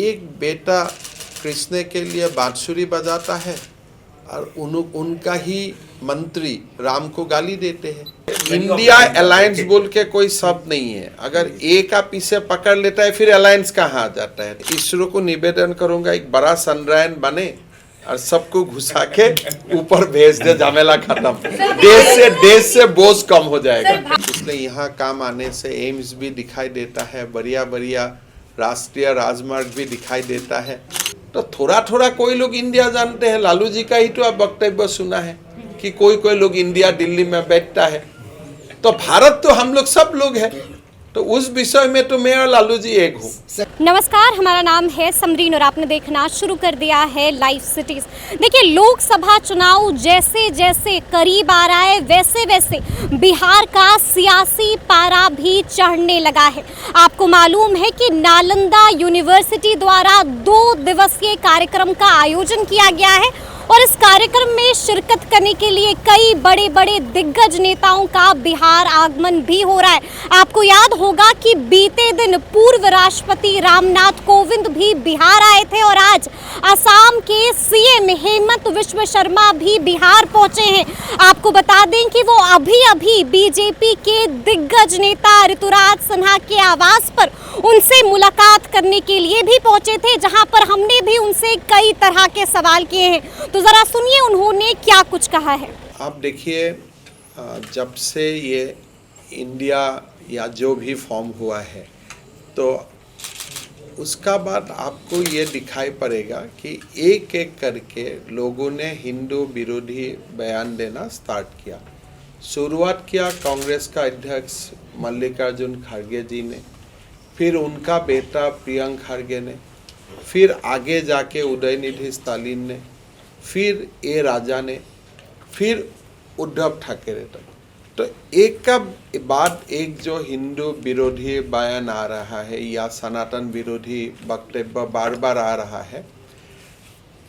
एक बेटा कृष्ण के लिए बांसुरी बजाता है और उनका ही मंत्री राम को गाली देते हैं। इंडिया अलायंस बोल के कोई शब्द नहीं है। अगर ए का पीछे पकड़ लेता है फिर अलायंस कहाँ आ जाता है। इसरो को निवेदन करूंगा एक बड़ा संड्रायन बने और सबको घुसा के ऊपर भेज दे, झमेला खत्म। देश से बोझ कम हो जाएगा। इसलिए यहाँ काम आने से एम्स भी दिखाई देता है, बढ़िया बढ़िया राष्ट्रीय राजमार्ग भी दिखाई देता है। तो थोड़ा थोड़ा कोई लोग इंडिया जानते हैं। लालू जी का ही तो आप वक्तव्य सुना है कि कोई लोग इंडिया दिल्ली में बैठता है। तो भारत तो हम लोग सब लोग हैं, तो उस विषय में तो मैं और लालू जी एक हूँ। नमस्कार, हमारा नाम है समरीन और आपने देखना शुरू कर दिया है लाइव सिटीज। देखिए, लोकसभा चुनाव जैसे जैसे करीब आ रहा है वैसे वैसे बिहार का सियासी पारा भी चढ़ने लगा है। आपको मालूम है कि नालंदा यूनिवर्सिटी द्वारा 2 दिवसीय कार्यक्रम का आयोजन किया गया है और इस कार्यक्रम में शिरकत करने के लिए कई बड़े बड़े दिग्गज नेताओं का बिहार आगमन भी हो रहा है। आपको याद होगा कि बीते दिन पूर्व राष्ट्रपति रामनाथ कोविंद भी बिहार आए थे और आज असम के सीएम हेमंत विश्व शर्मा भी बिहार पहुंचे हैं। आपको बता दें कि वो अभी बीजेपी के दिग्गज नेता ऋतुराज सिन्हा के आवास पर उनसे मुलाकात करने के लिए भी पहुंचे थे, जहां पर हमने भी उनसे कई तरह के सवाल किए हैं। तो जरा सुनिए उन्होंने क्या कुछ कहा है। आप देखिए, जब से ये इंडिया या जो भी फॉर्म हुआ है तो उसका बाद आपको ये दिखाई पड़ेगा कि एक एक करके लोगों ने हिंदू विरोधी बयान देना स्टार्ट किया। शुरुआत किया कांग्रेस का अध्यक्ष मल्लिकार्जुन खड़गे जी ने, फिर उनका बेटा प्रियंक खड़गे ने, फिर आगे जाके उदयनिधि स्टालिन ने, फिर ए राजा ने, फिर उद्धव ठाकरे तक। तो एक का बाद एक जो हिंदू विरोधी बयान आ रहा है या सनातन विरोधी वक्तव्य बार बार आ रहा है,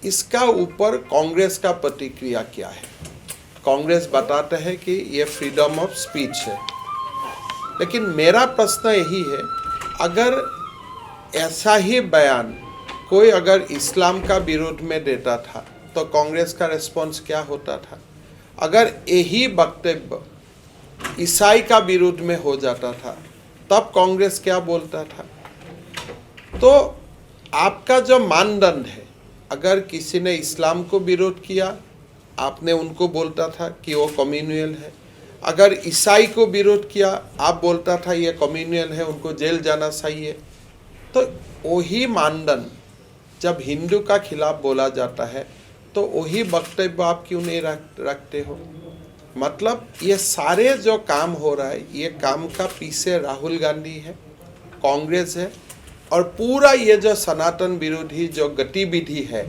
इसका ऊपर कांग्रेस का प्रतिक्रिया क्या है। कांग्रेस बताता है कि ये फ्रीडम ऑफ स्पीच है, लेकिन मेरा प्रश्न यही है, अगर ऐसा ही बयान कोई अगर इस्लाम का विरोध में देता था तो कांग्रेस का रिस्पॉन्स क्या होता था। अगर यही वक्तव्य ईसाई का विरोध में हो जाता था तब कांग्रेस क्या बोलता था। तो आपका जो मानदंड है, अगर किसी ने इस्लाम को विरोध किया आपने उनको बोलता था कि वो कम्युनियल है, अगर ईसाई को विरोध किया आप बोलता था ये कम्युनियल है, उनको जेल जाना चाहिए। तो वही मानदंड जब हिंदू का खिलाफ बोला जाता है तो वही वक्तव्य आप क्यों नहीं रखते हो। मतलब ये सारे जो काम हो रहा है, ये काम का पीछे राहुल गांधी है, कांग्रेस है, और पूरा ये जो सनातन विरोधी जो गतिविधि है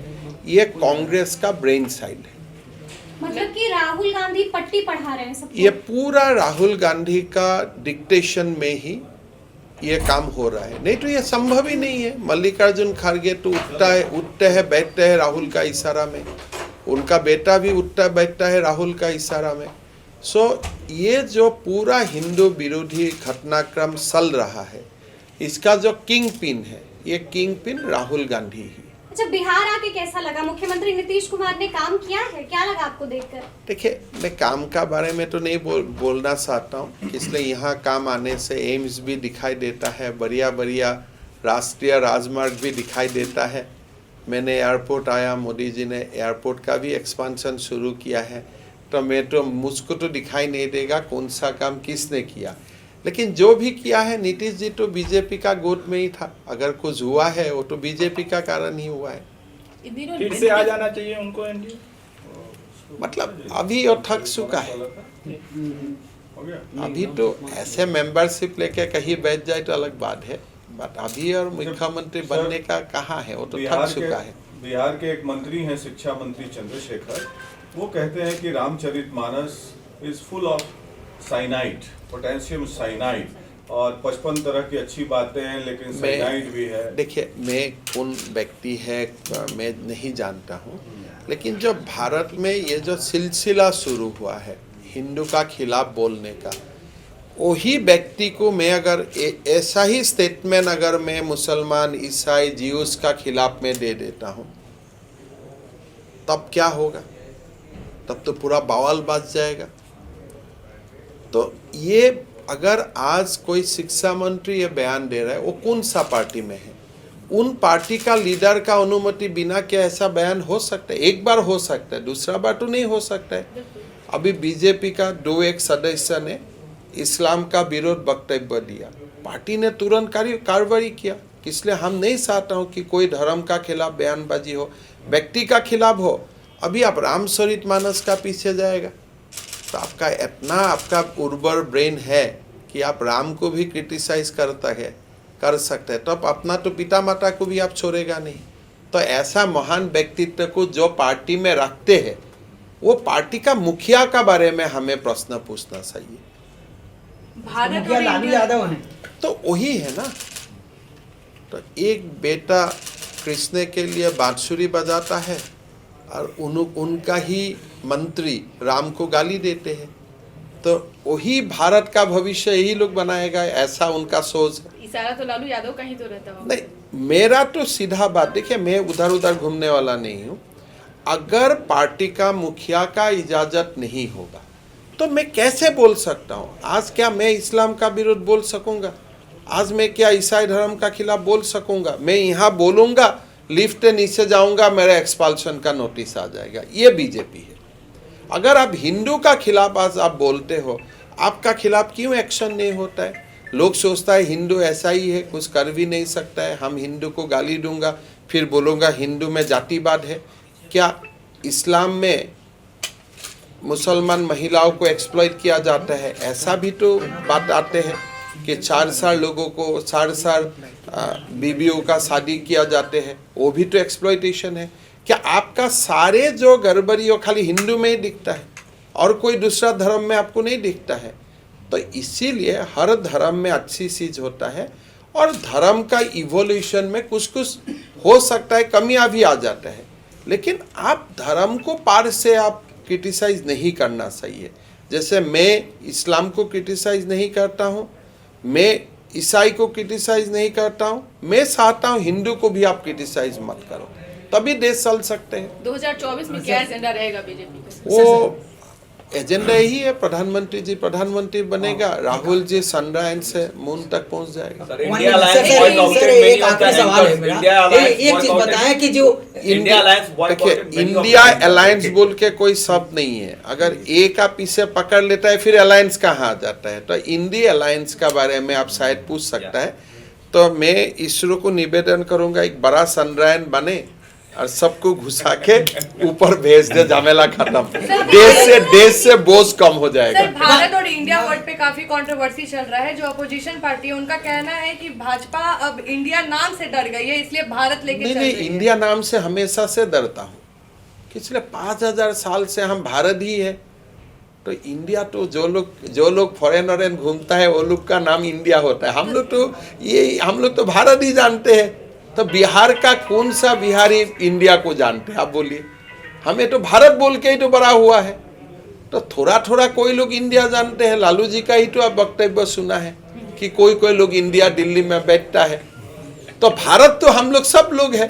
ये कांग्रेस का ब्रेन साइड है। मतलब कि राहुल गांधी पट्टी पढ़ा रहे हैं सबको। ये पूरा राहुल गांधी का डिक्टेशन में ही ये काम हो रहा है, नहीं तो ये संभव ही नहीं है। मल्लिकार्जुन खड़गे तो उठते हैं बैठते हैं राहुल का इशारा में, उनका बेटा भी उठता बैठता है राहुल का इशारा में। ये जो पूरा हिंदू विरोधी घटनाक्रम चल रहा है, इसका जो किंग पिन है, ये किंग पिन राहुल गांधी ही। अच्छा, बिहार आके कैसा लगा? मुख्यमंत्री नीतीश कुमार ने काम किया है, क्या लगा आपको देखकर? देखिए, मैं काम का बारे में तो नहीं बोलना चाहता हूँ, इसलिए यहाँ काम आने से एम्स भी दिखाई देता है, बढ़िया बढ़िया राष्ट्रीय राजमार्ग भी दिखाई देता है। मैंने एयरपोर्ट आया, मोदी जी ने एयरपोर्ट का भी एक्सपांशन शुरू किया है, तो मुझको तो दिखाई नहीं देगा कौन सा काम किसने किया, लेकिन जो भी किया है नीतीश जी तो बीजेपी का गोद में ही था। अगर कुछ हुआ है वो तो बीजेपी का कारण ही हुआ है। फिर से आ जाना चाहिए उनको एनडीए। मतलब अभी वो थक चुका है, अभी तो ऐसे मेंबरशिप लेके कहीं बैठ जाए तो अलग बात है, बट अभी और मुख्यमंत्री बनने का कहाँ है, वो तो थक चुका है। बिहार के एक मंत्री हैं, शिक्षा मंत्री चंद्रशेखर, वो कहते हैं कि Ramcharitmanas is full of cyanide, potassium cyanide, और 55 तरह की अच्छी बातें हैं लेकिन साइनाइड भी है। देखिए, मैं कौन व्यक्ति है मैं नहीं जानता हूँ, लेकिन जो भारत में ये जो सिलसिला शुरू हुआ है हिंदू का खिलाफ बोलने का, वही व्यक्ति को मैं अगर ऐसा ही स्टेटमेंट अगर मैं मुसलमान, ईसाई, ज्यूस का खिलाफ में दे देता हूँ, तब क्या होगा? तब तो पूरा बवाल बच जाएगा। तो ये अगर आज कोई शिक्षा मंत्री ये बयान दे रहा है, वो कौन सा पार्टी में है? उन पार्टी का लीडर का अनुमति बिना क्या ऐसा बयान हो सकता है? एक बार हो सकता है, दूसरा बार तो नहीं हो सकता है। अभी बीजेपी का 2 सदस्य ने इस्लाम का विरोध वक्तव्य दिया, पार्टी ने तुरंत कार्रवाई किया। इसलिए हम नहीं चाहता हूँ कि कोई धर्म का खिलाफ बयानबाजी हो, व्यक्ति का खिलाफ हो। अभी आप रामचरितमानस का पीछे जाएगा तो आपका इतना आपका उर्वर ब्रेन है कि आप राम को भी क्रिटिसाइज कर सकते हैं, तो आप अपना तो पिता माता को भी आप छोड़ेगा नहीं। तो ऐसा महान व्यक्तित्व को जो पार्टी में रखते हैं, वो पार्टी का मुखिया का बारे में हमें प्रश्न पूछना चाहिए। भारत और लालू यादव हैं तो वही है ना। तो एक बेटा कृष्ण के लिए बांसुरी बजाता है और उनका ही मंत्री राम को गाली देते हैं, तो वही भारत का भविष्य यही लोग बनाएगा, ऐसा उनका सोच है। इशारा तो लालू यादव का ही तो रहता है। नहीं, मेरा तो सीधा बात, देखिए मैं उधर उधर घूमने वाला नहीं हूँ। अगर पार्टी का मुखिया का इजाजत नहीं होगा तो मैं कैसे बोल सकता हूँ? आज क्या मैं इस्लाम का विरोध बोल सकूंगा? आज मैं क्या ईसाई धर्म का खिलाफ बोल सकूंगा? मैं यहाँ बोलूंगा, लिफ्ट नीचे जाऊंगा, मेरा एक्सपल्शन का नोटिस आ जाएगा। ये बीजेपी है। अगर आप हिंदू का खिलाफ आज आप बोलते हो, आपका खिलाफ क्यों एक्शन नहीं होता है? लोग सोचता है हिंदू ऐसा ही है, कुछ कर भी नहीं सकता है। हम हिंदू को गाली दूंगा, फिर बोलूँगा हिंदू में जातिवाद है। क्या इस्लाम में मुसलमान महिलाओं को एक्सप्लॉइट किया जाता है? ऐसा भी तो बात आते हैं कि 4 साल लोगों को 4 साल बीवियों का शादी किया जाते हैं, वो भी तो एक्सप्लॉइटेशन है। क्या आपका सारे जो गड़बड़ी वो खाली हिंदू में ही दिखता है और कोई दूसरा धर्म में आपको नहीं दिखता है? तो इसीलिए हर धर्म में अच्छी चीज होता है और धर्म का इवोल्यूशन में कुछ कुछ हो सकता है, कमियां भी आ जाता है, लेकिन आप धर्म को पार से आप क्रिटिसाइज नहीं करना चाहिए। जैसे मैं इस्लाम को क्रिटिसाइज नहीं करता हूँ, मैं ईसाई को क्रिटिसाइज नहीं करता हूँ, मैं चाहता हूँ हिंदू को भी आप क्रिटिसाइज मत करो, तभी देश चल सकते हैं। 2024 में क्या एजेंडा रहेगा बीजेपी का? वो एजेंडा यही है, प्रधानमंत्री जी प्रधानमंत्री बनेगा, राहुल जी सनराइज से मून तक पहुंच जाएगा। एक आखिरी सवाल है मेरा, एक चीज बताएं कि जो इंडिया अलायंस बोल के कोई शब्द नहीं है। अगर ए का पीछे पकड़ लेता है फिर अलायंस कहाँ आ जाता है? तो इंडिया अलायंस का बारे में आप शायद पूछ सकता है। तो मैं इसरो को निवेदन करूंगा, एक बड़ा सनराइज बने और सबको घुसा के ऊपर भेज दे, झमेला खत्म। देश से बोझ कम हो जाएगा। सर, भारत और इंडिया वर्ड पे काफी कंट्रोवर्सी चल रहा है। जो अपोजिशन पार्टी है उनका कहना है कि भाजपा अब इंडिया नाम से डर गई है, इसलिए भारत लेके चल रही है। इंडिया नाम से हमेशा से डरता हूँ। पिछले 5000 साल से हम भारत ही है। तो इंडिया तो जो लोग फॉरेनर घूमता है वो लोग का नाम इंडिया होता है। हम लोग तो भारत ही जानते हैं। तो बिहार का कौन सा बिहारी इंडिया को जानते हैं? आप बोलिए। हमें तो भारत बोल के ही तो बड़ा हुआ है। तो थोड़ा थोड़ा कोई लोग इंडिया जानते हैं। लालू जी का ही तो आप वक्तव्य सुना है कि कोई लोग इंडिया दिल्ली में बैठता है। तो भारत तो हम लोग सब लोग हैं।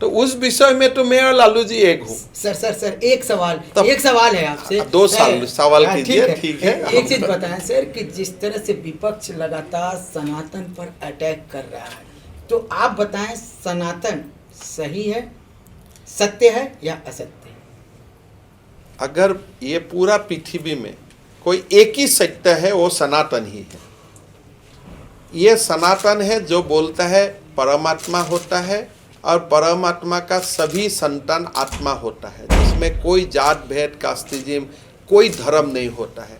तो उस विषय में तो मैं और लालू जी एक हूँ। सर एक सवाल है आपसे। 2 सवाल कीजिए, ठीक है। एक चीज बताएं सर कि जिस तरह से विपक्ष लगातार सनातन पर अटैक कर रहा है, तो आप बताएं सनातन सही है, सत्य है या असत्य है? अगर ये पूरा पृथ्वी में कोई एक ही सत्य है वो सनातन ही है। ये सनातन है जो बोलता है परमात्मा होता है और परमात्मा का सभी संतान आत्मा होता है, जिसमें कोई जात भेद कास्टिज्म कोई धर्म नहीं होता है।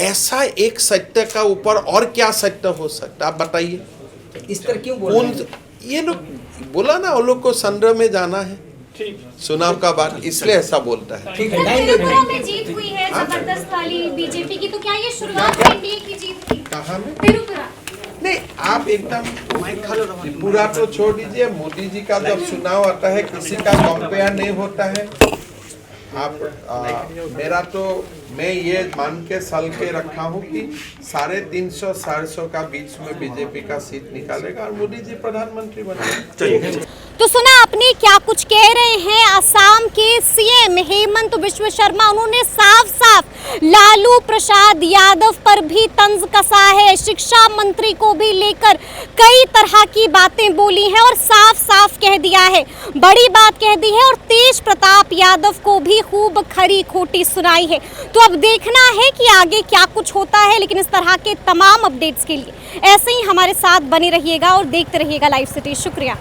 ऐसा एक सत्य का ऊपर और क्या सत्य हो सकता है? आप बताइए। इस तरह क्यों बोल रहे हैं? ये लोग बोला ना, वो लोग को संग्रह में जाना है चुनाव का बाद, इसलिए ऐसा बोलता है। त्रिपुरा में जीत हुई है जबरदस्त वाली बीजेपी की, तो क्या ये शुरुआत है एनडीए की जीत की? कहाँ में? त्रिपुरा नहीं, आप एकदम पूरा तो छोड़ दीजिए। मोदी जी का जब चुनाव आता है किसी का कंपेयर नहीं होता है। आप मेरा तो मैं ये मान के सल के रखा हूँ कि 350-400 का बीच में बीजेपी का सीट निकालेगा और मोदी जी प्रधानमंत्री बनेंगे। तो सुना आपने क्या कुछ कह रहे हैं असम के सीएम हेमंत बिश्व शर्मा। उन्होंने साफ साफ लालू प्रसाद यादव पर भी तंज कसा है, शिक्षा मंत्री को भी लेकर कई तरह की बातें बोली हैं और साफ साफ कह दिया है, बड़ी बात कह दी है और तेज प्रताप यादव को भी खूब खरी खोटी सुनाई है। तो अब देखना है कि आगे क्या कुछ होता है, लेकिन इस तरह के तमाम अपडेट्स के लिए ऐसे ही हमारे साथ बने रहिएगा और देखते रहिएगा लाइव सिटी। शुक्रिया।